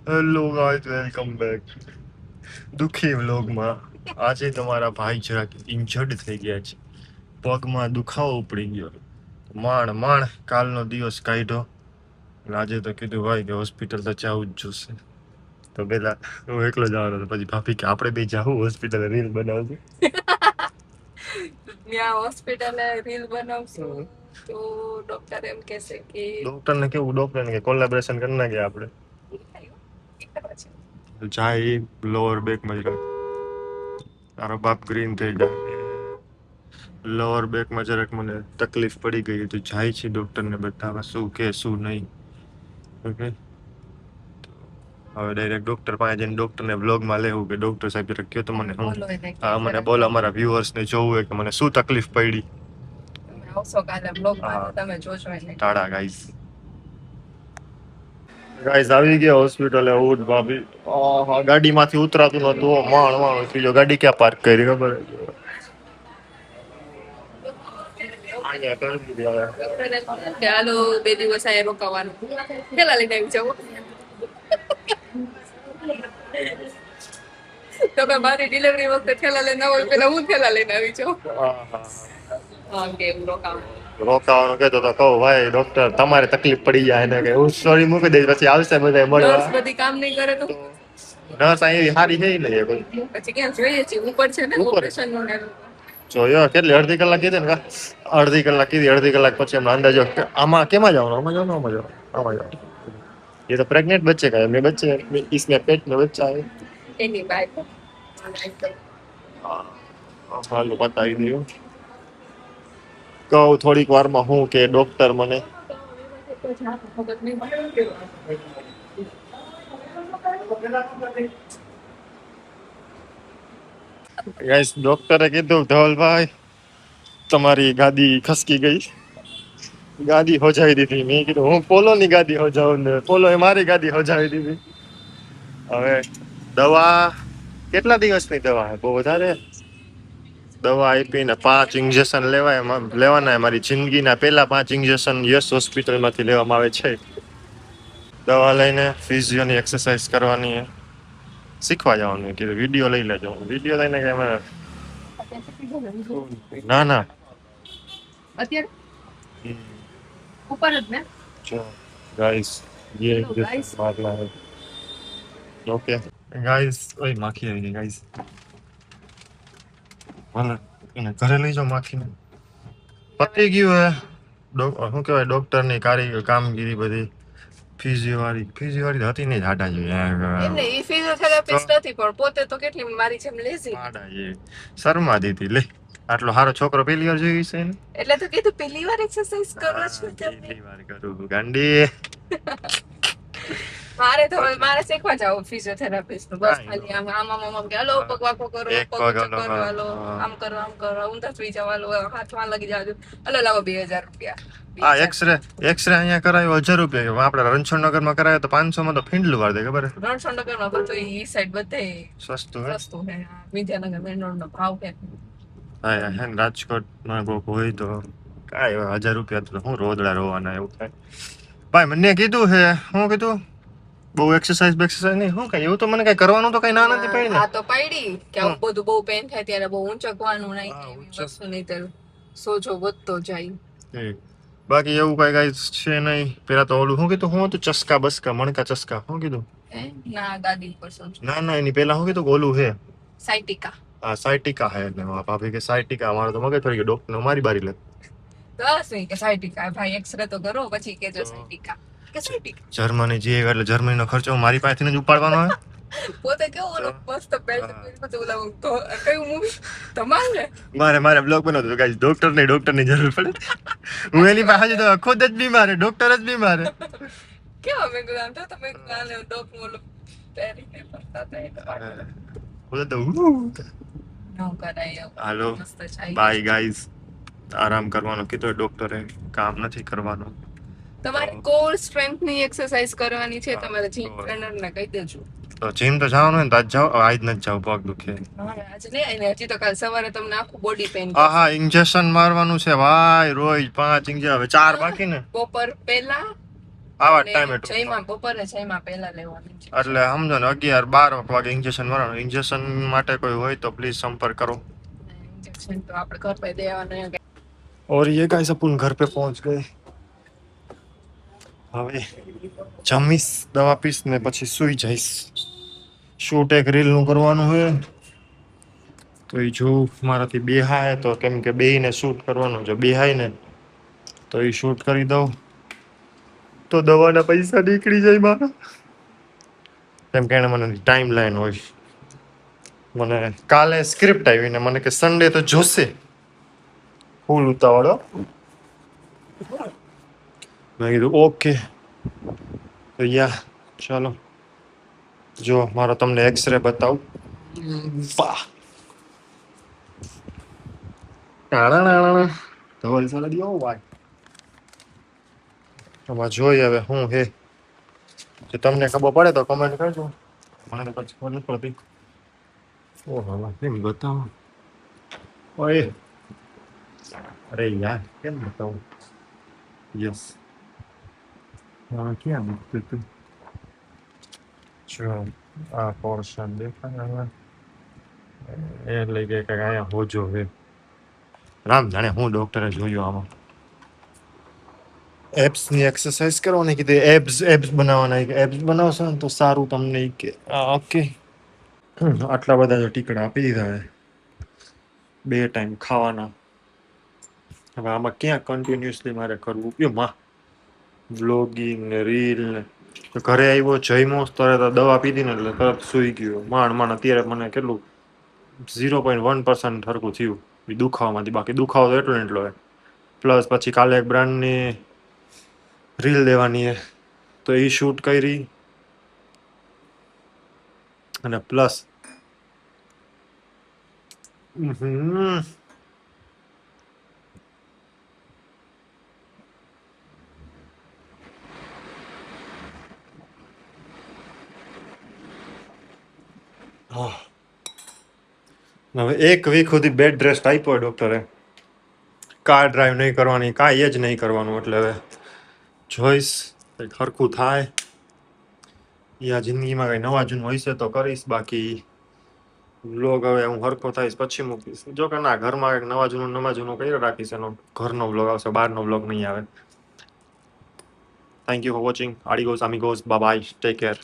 Hello guys, welcome back દુખી વ્લોગમાં. આજે તમારા ભાઈ જરાક ઇન્જર્ડ થઈ ગયા છે. પગમાં દુખાવો ઉપડી ગયો. માંડ માંડ કાલનો દિવસ કાઢ્યો. આજે તો કીધું ભાઈ કે હોસ્પિટલ તો જવું જ જોશે. તો પેલા હું એકલો જવાનો હતો, પછી ભાભી કે આપણે બે જાવું હોસ્પિટલ રીલ બનાવશું. ત્યાં હોસ્પિટલે રીલ બનાવશું તો ડોક્ટર એમ કહેશે કે ડોક્ટરને કેવું, ડોક્ટરને કે કોલેબોરેશન કરી નાખીએ આપણે. જાય લોઅર બેકમાં તારો બાપ ગ્રીન થઈ જાય. લોઅર બેકમાં જરાક મને તકલીફ પડી ગઈ તો જાય છે ડોક્ટરને બતાવવા, શું કે શું નહીં. ઓકે, હવે ડાયરેક્ટ ડોક્ટર પાસે જઈને ડોક્ટરને વ્લોગમાં લેવું કે ડોક્ટર સાહેબ જરાક કહો તો મને મને બોલો, અમારા વ્યુઅર્સને જોવું હોય કે મને શું તકલીફ પડી. આવશો કાલે બ્લોગમાં તો તમે જોજો એને. ટાળા ગાઈસ. ગાઈસ આવી ગયા હોસ્પિટલે. ઉઠ ભાભી. ગાડીમાંથી ઉતરાતું નતું. માણ માણ ઉતરી જો. ગાડી ક્યાં પાર્ક કરી ખબર? અહીંયા કરી દીધી હવે. કે હાલો 2 દિવસ આ રોકાવાનું પેલા લઈને આવી જાવ. તમે મારી ડિલિવરી વખતે થેલા લઈને આવો પેલા હું થેલા લઈને આવી જાઉં. હા કેમ રોકાવાનું કહેતો તો કહું ભાઈ ડોક્ટર તમારે તકલીફ પડી જાય એને કે હું સોરી મૂકી દઈશ, પછી આવશે બધા મળવા. નર્સ બધી કામ નહીં કરે તો નર્સ અહીં સારી છે નહીં કોઈ. પછી ક્યાં જોઈએ છે ઉપર છે ને ઓપરેશન નું ને જોયો કેટલી અડધી કલાક કીધી ને? અડધી કલાક કીધી. અડધી કલાક પછી એમનો અંદાજો આમાં કેમાં જવાનું, આમાં જવાનું, આમાં જવાનું, આમાં જવાનું. ये तो प्रेग्नेंट बच्चे का है, मैं बच्चे इसमें पेट में बच्चा है. એની બાય હાલો બતાવી દઉં. કહું થોડીક વારમાં હું કે ડોક્ટર મને ગાઈસ ડોક્ટરે કીધું ધવલભાઈ તમારી ગાદી ખસકી ગઈ. ગાદી હોજાવી દીધી. મેં કીધું હું પોલોની ગાદી હોજાવું ને પોલોએ મારી ગાદી હોજાવી દીધી. હવે દવા કેટલા દિવસની દવા હે? બહુ વધારે દવા આપીને 5 ઇન્જેક્શન લેવાના. મારી જિંદગીના પહેલા 5 ઇન્જેક્શન યસ હોસ્પિટલમાંથી લેવામાં આવે છે. દવા લઈને ફિઝિયોની એક્સરસાઇઝ કરવાની છે. શીખવા જવાનું કીધું. વિડીયો લઈ લેજો. વિડીયો લઈને કે ના ના અત્યારે ઉપર જ ને ગાઈસ ये इंजेक्शन मारना है. Okay guys. ओए माखी આવી ગઈ ગાઈસ. ભલે એને ઘરે લઈ જાઓ માખીને. પતી ગયું હે. શું કહેવાય ડોક્ટરની કામગીરી બધી. ફિઝિયોવાળી હતી નહીં જાડા જેવી. એમને ઈ ફિઝિયોથેરાપિસ્ટ નથી પણ પોતે તો કેટલી મારી જેમ લેઝી જાડા જે શર્મા દીધી. લે આટલો સારો છોકરો પહેલી વાર જોઈ છે ને, એટલે તો કીધું પહેલી વાર એક્સરસાઇઝ કરો છો તમે. પહેલી વાર કરું ગાંડી. મારે તો હવે મારે શીખવા જાવ ફિઝિયોથેરાપિસ્ટ નું. બસ ખાલી આમ આમ આમ આમ કે હાલો પગ વાકો કરો, પગ ઊંચો કરો, હાલો આમ કરો, આમ કરો, ઊંધા સુઈ જાવ, હાલો હાથમાં લગી જાજો, હાલો લાવો 2000 રૂપિયા. આ એક્સરે અહીંયા કરાયો 1000 રૂપિયા. આપણે રણછોડનગરમાં કરાયો તો 500 માં તો ફીંડલું વાર દે ખબર. રણછોડનગરમાં બધું ઈ સાઈડ બધે સસ્તું હે. સસ્તું હે. વિદ્યાનગર મેન રોડ નો ભાવ હે. હા હે રાજકોટમાં કોક હોય તો કાંઈ 1000 રૂપિયા તો હું રોદડા રોવાના એવું થાય. ભાઈ મને કીધું હે, શું કીધું? બહુ એક્સરસાઇઝ નહીં. શું કઈ એવું તો મને કઈ કરવાનું તો કઈ ના નથી પડી ને. આ તો પડી કે આવું બધું બહુ પેન થાય ત્યારે બહુ ઊંચકવાનું નહીં, એવી વસ્તુ નહીં તો સોજો વધતો જાય. બાકી એવું કઈ છે નહીં. પેલા તો ઓલું શું કીધું? હું હતું ચસ્કા બસકા મણકા ચસ્કા શું કીધું? ના ગાદી પર સોજો. ના એની પેલા શું કીધું? ઓલું હે સાયટિકા. હા સાયટિકા હે. એટલે ભાભી કે સાયટિકા. અમારો તો મગજ ફરી ગયો. ડોક્ટર મારી બારી લે બસ નહીં કે સાયટિકા. ભાઈ એક્સરે તો કરો પછી કેજો સાયટિકા. જર્મની જે એટલે જર્મનીનો ખર્ચો મારી પાસેથી જ ઉપાડવાનો હોય. પોતે કેવો ઓલો મસ્ત બેલ્ટ બધું ઓલા કયું મૂવી તમારે મારે બ્લોગ બનાવતો ગાઈસ. ડોક્ટરની જરૂર પડે. હું એની પાસે તો ખુદ જ બીમાર હે, ડોક્ટર જ બીમાર હે. કેવો મેં કીધું તો તમે કાલે ડોક મોલો પહેરીને ફરતા હતા. બોલે તો નો કરાય. હાલો બાય ગાઈસ. આરામ કરવાનો કીધો ડોક્ટરે, કામ નથી કરવાનું. તમારે કોર સ્ટ્રેન્થ ની એક્સરસાઇઝ કરવાની છે. તમારે જીમ ટ્રેનર ને કહી દેજો. તો જીમ તો જવાનું હોય ને આજ જાવ. આજ નથી જાવ, પગ દુખે. આજ નહીં, હજી તો કાલ સવારે તમને આખું બોડી પેઇન. હા ઇન્જેક્શન મારવાનું છે ભાઈ રોજ 5 ઇન્જેક્શન. હવે 4 બાકી ને. બપોર પહેલા આવા અને ટાઈમે જયમાં બપોરે જયમાં પહેલા લેવાનું છે. એટલે સમજો ને 11-12 વાગે ઇન્જેક્શન મારવાનું. ઇન્જેક્શન માટે કોઈ હોય તો પ્લીઝ સંપર્ક કરો. इंजेक्शन तो आप घर पे देवाना और ये गाइस अपन घर पे पहुंच गए. હવે જમીશ, દવા પીશ ને પછી સુઈ જઈશ. શૂટ એક રીલ નું કરવાનું હોય તો એ જો મારાથી બેહાય તો, કેમ કે બેહીને શૂટ કરવાનું છે, બેહાય ને તો એ શૂટ કરી દઉં તો દવાના પૈસા નીકળી જાય મારા. કેમ કે એને મને ટાઈમ લાઈન હોય. મને કાલે સ્ક્રિપ્ટ આવી ને મને કે સન્ડે તો જોશે. ફૂલ ઉતાવળો. મેં કીધું ઓકે. તો યા ચાલો જો મારો તમને એક્સરે બતાવું. વાહ, ધવલ સાલા દી ભાઈ. આમાં જોઈએ હવે હું હે. જો તમને ખબર પડે તો કમેન્ટ કરજો. મને તો પછી ખબર નથી પડતી. ઓહો, કેમ બતાવો? ઓય, અરે યાર કેમ બતાવું? યસ, હા ક્યાં મૂકતું તું? જો આ પોર્શન દેખાય હવે. એટલે કે અહીંયા હોજો હે. રામ જાણે હું ડોક્ટરે જોયું આમાં. એબ્સ ની એક્સરસાઇઝ કરવાની કીધી. એબ્સ બનાવવાના. એબ્સ બનાવશો ને તો સારું તમને કે ઓકે. આટલા બધા જો ટીકડા આપી દીધા છે. 2 ટાઈમ ખાવાના. હવે આમાં ક્યાં કન્ટિન્યુઅસલી મારે કરવું? માં વ્લોગિંગ ને રીલ ને. ઘરે આવ્યો જઈમો તરત દવા પીધી ને એટલે તરત સુઈ ગયો. માંડ અત્યારે મને કેટલું 0.1% હરકું થયું દુખાવામાંથી. બાકી દુખાવો તો એટલો ને એટલો હોય. પ્લસ પછી કાલે એક બ્રાન્ડની રીલ દેવાની છે તો એ શૂટ કરી. અને પ્લસ હવે 1 વીક સુધી બેડ રેસ્ટ આપ્યો ડોક્ટરે. કાર ડ્રાઈવ નહીં કરવાની, કાંઈ જ નહીં કરવાનું. એટલે હવે જોઈશ કંઈક સરખું થાય. યા જિંદગીમાં કંઈ નવા જૂનું હોય છે તો કરીશ. બાકી વ્લોગ હવે હું સરખો થઈશ પછી મૂકીશ. જો કે ના, ઘરમાં કંઈક નવા જૂનું કરી રાખીશ. એનો ઘરનો વ્લોગ આવશે, બહારનો વ્લોગ નહીં આવે. Thank you for watching. આડિગોસ, અમિગોસ, બાય બાય, ટેક કેર.